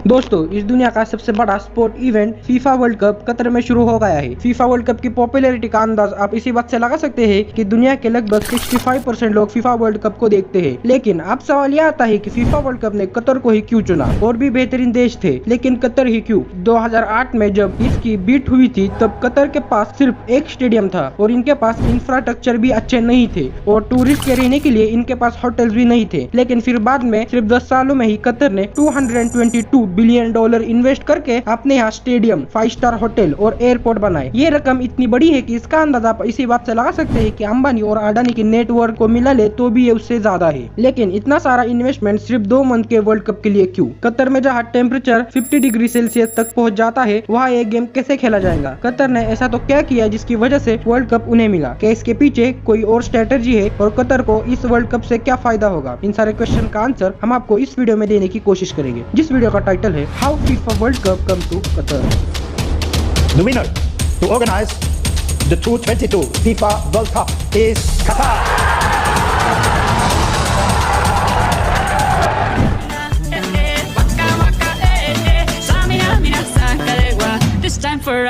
दोस्तों, इस दुनिया का सबसे बड़ा sport event FIFA world cup Qatar में शुरू हो गया है। फीफा वर्ल्ड कप की पॉपुलैरिटी का अंदाज आप इसी बात से लगा सकते हैं कि दुनिया के लगभग 65% लोग फीफा वर्ल्ड कप को देखते हैं। लेकिन अब सवाल यह आता है कि फीफा वर्ल्ड कप ने कतर को ही क्यों चुना? और भी बेहतरीन देश थे, लेकिन कतर ही क्यों? 2008 में जब इसकी बीट हुई थी तब कतर के पास सिर्फ एक स्टेडियम था और इनके पास इंफ्रास्ट्रक्चर भी अच्छे नहीं थे और टूरिस्ट के रहने के लिए इनके पास होटल्स भी नहीं थे। लेकिन फिर बाद में सिर्फ 10 सालों में ही कतर ने $222 बिलियन इन्वेस्ट करके अपने यहाँ स्टेडियम, 5 स्टार होटल और एयरपोर्ट बनाए। ये रकम इतनी बड़ी है कि इसका अंदाजा आप इसी बात से लगा सकते हैं कि अंबानी और अडानी की नेटवर्क को मिला ले तो भी ये उससे ज्यादा है। लेकिन इतना सारा इन्वेस्टमेंट सिर्फ 2 मंथ के वर्ल्ड कप के लिए क्यों? कतर में जहाँ टेम्परेचर 50 डिग्री सेल्सियस तक पहुँच जाता है, वहाँ ये गेम कैसे खेला जाएगा? कतर ने ऐसा तो क्या किया जिसकी वजह से वर्ल्ड कप उन्हें मिला? क्या इसके पीछे कोई और स्ट्रेटेजी है और कतर को इस वर्ल्ड कप से क्या फायदा होगा? इन सारे क्वेश्चन का आंसर हम आपको इस वीडियो में देने की कोशिश करेंगे, जिस वीडियो का टाइटल है how FIFA World Cup come to Qatar. The winner to organize the 2022 FIFA World Cup is Qatar. This time for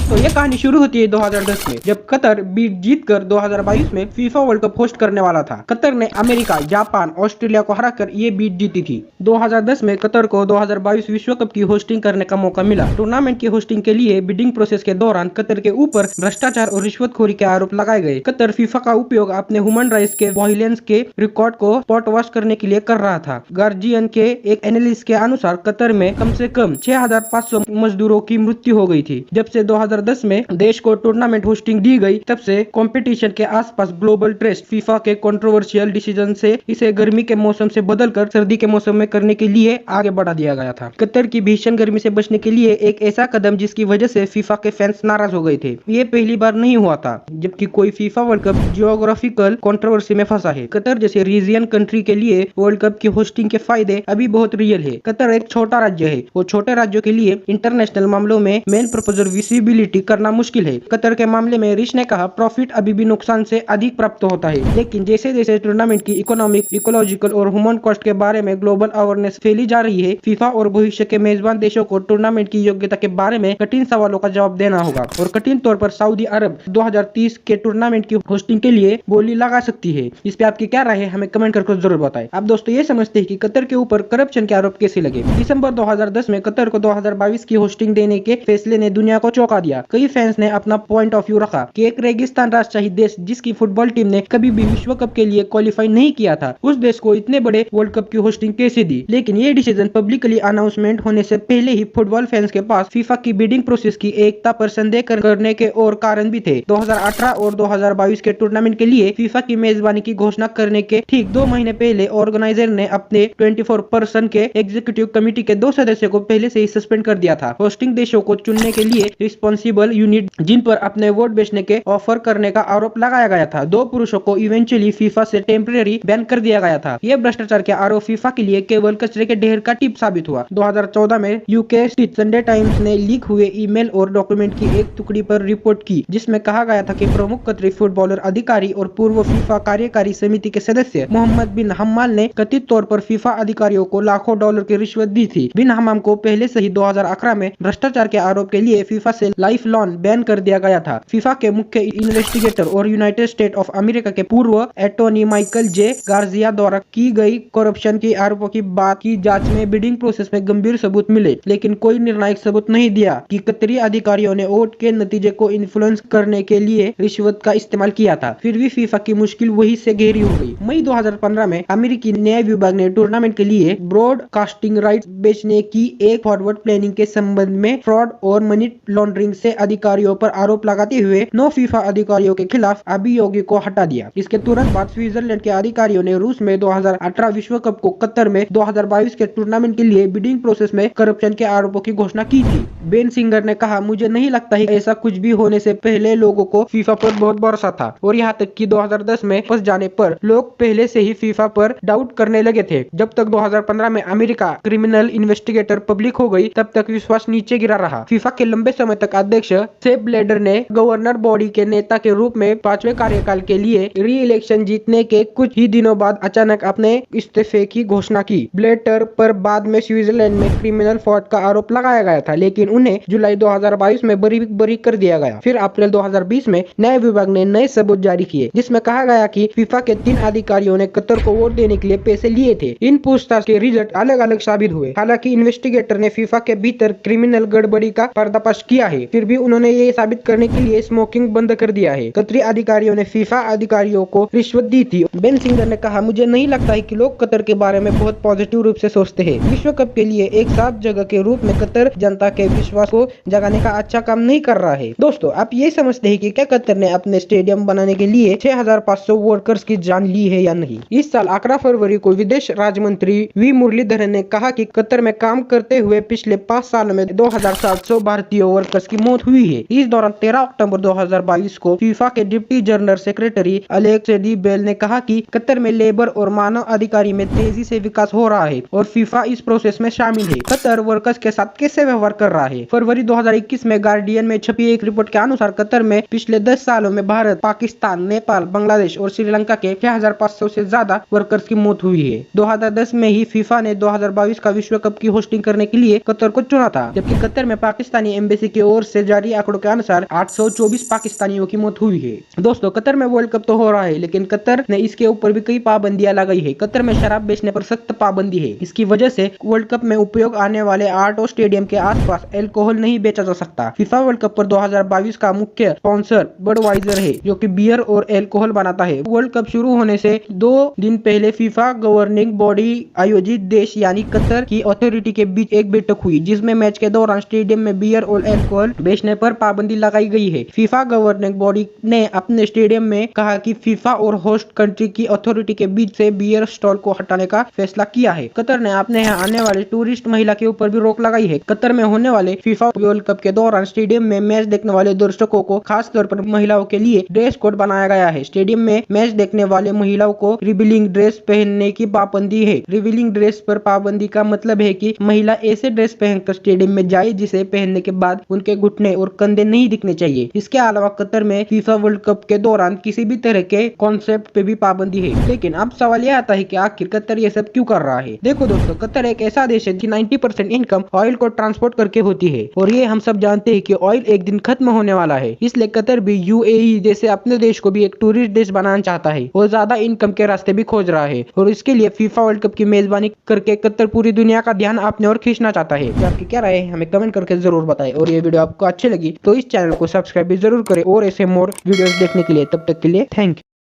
तो ये कहानी शुरू होती है 2010 में, जब कतर बीट जीतकर 2022 में फीफा वर्ल्ड कप होस्ट करने वाला था। कतर ने अमेरिका, जापान, ऑस्ट्रेलिया को हराकर ये बीट जीती थी। 2010 में कतर को 2022 विश्व कप की होस्टिंग करने का मौका मिला। टूर्नामेंट की होस्टिंग के लिए बिडिंग प्रोसेस के दौरान कतर के ऊपर भ्रष्टाचार और रिश्वतखोरी के आरोप लगाए गए। कतर फीफा का उपयोग अपने ह्यूमन राइट्स के वायलेंस के रिकॉर्ड को स्पॉटवॉश करने के लिए कर रहा था। गार्जियन के एक एनालिस्ट के अनुसार कतर में कम से कम 6500 मजदूरों की मृत्यु हो गई थी। जब से 2010 में देश को टूर्नामेंट होस्टिंग दी गई, तब से कंपटीशन के आसपास ग्लोबल ट्रस्ट फीफा के कंट्रोवर्शियल डिसीजन से इसे गर्मी के मौसम से बदलकर सर्दी के मौसम में करने के लिए आगे बढ़ा दिया गया था। कतर की भीषण गर्मी से बचने के लिए एक ऐसा कदम जिसकी वजह से फीफा के फैंस नाराज हो गए थे। ये पहली बार नहीं हुआ था जबकि कोई FIFA world cup geographical controversy में फंसा है। कतर जैसे रीजियन कंट्री के लिए वर्ल्ड कप की होस्टिंग के फायदे अभी बहुत रियल है। कतर एक छोटा राज्य है और छोटे राज्यों के लिए इंटरनेशनल मामलों में मेन प्रपोजल विजिबिलिटी करना मुश्किल है। कतर के मामले में रिश ने कहा, प्रॉफिट अभी भी नुकसान से अधिक प्राप्त होता है, लेकिन जैसे जैसे टूर्नामेंट की इकोनॉमिक, इकोलॉजिकल और ह्यूमन कॉस्ट के बारे में ग्लोबल अवेयरनेस फैली जा रही है, फीफा और भविष्य के मेजबान देशों को टूर्नामेंट की योग्यता के बारे में कठिन सवालों का जवाब देना होगा और कठिन तौर पर सऊदी अरब 2030 के टूर्नामेंट की होस्टिंग के लिए बोली लगा सकती है। इस पे आपकी क्या राय है, हमें कमेंट करके जरूर बताएं। आप दोस्तों ये समझते हैं कि कतर के ऊपर करप्शन के आरोप कैसे लगे? दिसंबर 2010 में कतर को 2022 की होस्टिंग देने के फैसले ने दुनिया को चौंका दिया। कई फैंस ने अपना पॉइंट ऑफ व्यू रखा कि एक रेगिस्तान राजशाही देश जिसकी फुटबॉल टीम ने कभी भी विश्व कप के लिए क्वालिफाई नहीं किया था, उस देश को इतने बड़े वर्ल्ड कप की होस्टिंग कैसे दी? लेकिन ये डिसीजन पब्लिकली अनाउंसमेंट होने से पहले ही फुटबॉल फैंस के पास फीफा की बिडिंग प्रोसेस की एकता पर संदेह करने के और कारण भी थे। 2018 और 2022 के टूर्नामेंट के लिए फीफा की मेजबानी की घोषणा करने के ठीक 2 महीने पहले ऑर्गेनाइजर ने अपने 24 पर्सन के एग्जीक्यूटिव कमेटी के 2 सदस्यों को पहले से ही सस्पेंड कर दिया था। होस्टिंग देशों को चुनने के लिए रिस्पॉन्सिबल यूनिट जिन पर अपने वोट बेचने के ऑफर करने का आरोप लगाया गया था, 2 पुरुषों को इवेंचुअली फीफा से टेम्परेरी बैन कर दिया गया था। यह भ्रष्टाचार के आरोप फीफा के लिए केवल कचरे के ढेर का टिप साबित हुआ। 2014 में यूके स्थित संडे टाइम्स ने लीक हुए ईमेल और डॉक्यूमेंट की एक टुकड़ी पर रिपोर्ट की, जिसमें कहा गया था कि प्रमुख कतरी फुटबॉलर अधिकारी और पूर्व फीफा कार्यकारी समिति के सदस्य मोहम्मद बिन हम्माल ने कथित तौर पर फीफा अधिकारियों को लाखों डॉलर की रिश्वत दी थी। बिन हम्माम को पहले से ही 2011 में भ्रष्टाचार के आरोप के लिए फीफा से लाइफ लॉन बैन कर दिया गया था। फीफा के मुख्य इन्वेस्टिगेटर और यूनाइटेड स्टेट ऑफ अमेरिका के पूर्व अटॉर्नी माइकल जे गार्जिया द्वारा की गई करप्शन के आरोपों की बात की जांच में बिडिंग प्रोसेस में गंभीर सबूत मिले, लेकिन कोई निर्णायक सबूत नहीं दिया कि कतरी अधिकारियों ने वोट के नतीजे को इन्फ्लुएंस करने के लिए रिश्वत का इस्तेमाल किया था। फिर भी फीफा की मुश्किल वही से गहरी हो गई। मई 2015 में अमेरिकी न्याय विभाग ने टूर्नामेंट के लिए ब्रॉडकास्टिंग राइट्स बेचने की एक फॉरवर्ड प्लानिंग के संबंध में फ्रॉड और मनी लॉन्ड्रिंग से अधिकारियों पर आरोप लगाते हुए 9 फीफा अधिकारियों के खिलाफ अभियोगों को हटा दिया। इसके तुरंत बाद स्विट्जरलैंड के अधिकारियों ने रूस में 2018 विश्व कप को कतर में 2022 के टूर्नामेंट के लिए बिडिंग प्रोसेस में करप्शन के आरोपों की घोषणा की थी। बेन सिंगर ने कहा, मुझे नहीं लगता है ऐसा कुछ भी होने से पहले लोगों को फीफा पर बहुत भरोसा था और यहाँ तक कि 2010 में फंस जाने पर लोग पहले से ही फीफा पर डाउट करने लगे थे। जब तक 2015 में अमेरिका क्रिमिनल इन्वेस्टिगेटर पब्लिक हो गई, तब तक विश्वास नीचे गिरा रहा। फीफा के लंबे समय तक अध्यक्ष सेप ब्लेडर ने गवर्नर बॉडी के नेता के रूप में 5वें कार्यकाल के लिए री इलेक्शन जीतने के कुछ ही दिनों बाद अचानक अपने इस्तीफे की घोषणा की। ब्लेडर पर बाद में स्विट्जरलैंड में क्रिमिनल फ्रॉड का आरोप लगाया गया था, लेकिन उन्हें जुलाई 2022 में बरी कर दिया गया। फिर अप्रैल 2020 में न्याय विभाग ने नए सबूत जारी किए, जिसमें कहा गया कि फीफा के 3 अधिकारियों ने कतर को वोट देने के लिए पैसे लिए थे। इन पूछताछ के रिजल्ट अलग अलग साबित हुए। हालांकि इन्वेस्टिगेटर ने फीफा के भीतर क्रिमिनल गड़बड़ी का पर्दाफाश किया है, फिर भी उन्होंने ये साबित करने के लिए स्मोकिंग बंद कर दिया है। कतरी अधिकारियों ने फीफा अधिकारियों को रिश्वत दी थी। बेन सिंगर ने कहा, मुझे नहीं लगता है कि लोग कतर के बारे में बहुत पॉजिटिव रूप से सोचते हैं। विश्व कप के लिए एक साफ जगह के रूप में कतर जनता के विश्वास को जगाने का अच्छा काम नहीं कर रहा है। दोस्तों, आप ये समझते हैं कि क्या कतर ने अपने स्टेडियम बनाने के लिए 6500 वर्कर्स की जान ली है या नहीं? इस साल 11 फरवरी को विदेश राज्य मंत्री वी मुरलीधरन ने कहा कि कतर में काम करते हुए पिछले 5 साल में 2700 भारतीय वर्कर्स की मौत हुई है। इस दौरान 13 अक्टूबर 2022 को फीफा के deputy general secretary Alex de Bell ने कहा कि कतर में लेबर और मानव अधिकारी में तेजी से विकास हो रहा है और फीफा इस प्रोसेस में शामिल है। कतर वर्कर्स के साथ कैसे व्यवहार कर रहा है? फरवरी 2021 में गार्डियन में छपी एक रिपोर्ट के अनुसार कतर में पिछले 10 सालों में भारत, पाकिस्तान, नेपाल, बांग्लादेश और श्रीलंका के 6500 से ज्यादा वर्कर्स की मौत हुई है। 2010 में ही फीफा ने 2022 का विश्व कप की होस्टिंग करने के लिए कतर को चुना था, जबकि कतर में पाकिस्तानी एम्बेसी की ओर से जारी आंकड़ों के अनुसार 824 पाकिस्तानियों की मौत हुई है। दोस्तों, कतर में वर्ल्ड कप तो हो रहा है, लेकिन कतर ने इसके ऊपर भी कई पाबंदियां लगाई है। कतर में शराब बेचने पर सख्त पाबंदी है। इसकी वजह से वर्ल्ड कप में उपयोग आने वाले आर्ट और स्टेडियम के आसपास अल्कोहल नहीं बेचा जा सकता। फीफा वर्ल्ड कप पर 2022 का मुख्य स्पॉन्सर बडवाइजर है, जो कि बियर और अल्कोहल बनाता है। वर्ल्ड कप शुरू होने से 2 दिन पहले फीफा गवर्निंग बॉडी आयोजित देश यानी कतर की अथॉरिटी के बीच एक बैठक हुई, जिसमें मैच के दौरान स्टेडियम में बियर और अल्कोहल बेचने पर पाबंदी लगाई गई है। फीफा गवर्निंग बॉडी ने अपने स्टेडियम में कहा कि फीफा और होस्ट कंट्री की अथॉरिटी के बीच से बियर स्टॉल को हटाने का फैसला किया है। कतर ने अपने यहाँ आने वाले टूरिस्ट महिला के ऊपर भी रोक लगाई है। कतर में होने वाले फीफा वर्ल्ड कप के दौरान स्टेडियम में मैच देखने वाले दर्शकों को खास तौर पर महिलाओं के लिए ड्रेस कोड बनाया गया है। स्टेडियम में मैच देखने वाले महिलाओं को रिवीलिंग ड्रेस पहनने की पाबंदी है। रिवीलिंग ड्रेस पर पाबंदी का मतलब है कि महिला ऐसे ड्रेस पहनकर स्टेडियम में जाए जिसे पहनने के बाद उनके घुटने और कंधे नहीं दिखने चाहिए। इसके अलावा कतर में फीफा वर्ल्ड कप के दौरान किसी भी तरह के कॉन्सेप्ट पे भी पाबंदी है। लेकिन अब सवाल यह आता है कि आखिर कतर ये सब क्यों कर रहा है? देखो दोस्तों, कतर एक ऐसा देश है कि 90% इनकम ऑयल को ट्रांसपोर्ट करके होती है, और ये हम सब जानते हैं कि ऑयल एक दिन खत्म होने वाला है। इसलिए कतर भी यूएई जैसे अपने देश को भी एक टूरिस्ट देश बनाना चाहता है और ज्यादा इनकम के रास्ते भी खोज रहा है, और इसके लिए फीफा वर्ल्ड कप की मेजबानी करके कतर पूरी दुनिया का ध्यान अपने ओर खींचना चाहता है। तो आपकी क्या राय है, हमें कमेंट करके जरूर बताएं। और ये वीडियो आपको अच्छी लगी तो इस चैनल को सब्सक्राइब भी जरूर करें और ऐसे मोर वीडियोस देखने के लिए। तब तक के लिए थैंक यू।